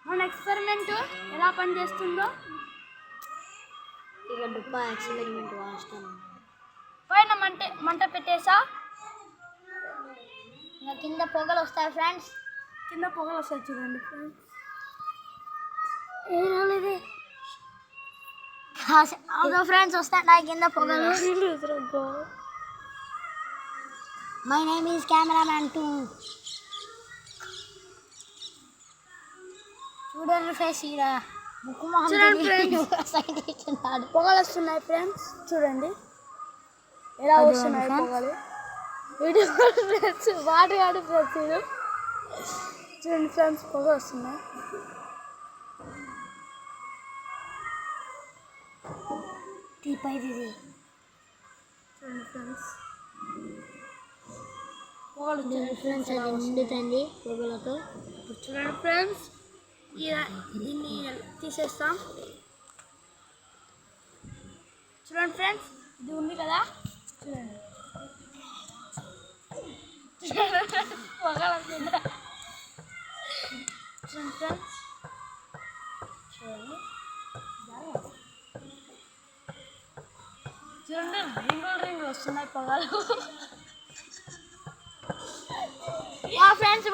మన ఎక్స్పెరిమెంట్ ఎలా పనిచేస్తుందో ఇక డుప్ప ఎక్స్పెరిమెంట్ వాస్తాను. పైన మంట పెట్టేసా. ఇంకా కింద పొగలు వస్తాయి ఫ్రెండ్స్. కింద పొగలు వస్తాయి చూడండి ఫ్రెండ్స్. ఏది అదో ఫ్రెండ్స్ వస్తాయి కింద పొగలు. My name is cameraman 2. చూడండి ఫ్రెండ్స్ ఇక్కడ ముక్కు మొహం పొగలు వస్తున్నాయి ఫ్రెండ్స్. చూడండి ఎలా వస్తున్నాయి పొగలు. వీడియో ఫ్రెండ్స్ వాటి ఆడి ఫ్రెండ్స్ ఇది చూడండి ఫ్రెండ్స్ పొగ వస్తున్నాయి. తీపైది చూడండి ఫ్రెండ్స్ పొగలు ఫ్రెండ్స్ అది నిండుతుంది పొగలతో. చూడండి ఫ్రెండ్స్ దీన్ని తీసేస్తాం. చూడండి ఫ్రెండ్స్ ఇది ఉంది కదా చూడండి పొగలు చూడండి ఫ్రెండ్స్. చూడండి రింగులు వస్తున్నాయి పొగలు. ఫ్రెండ్స్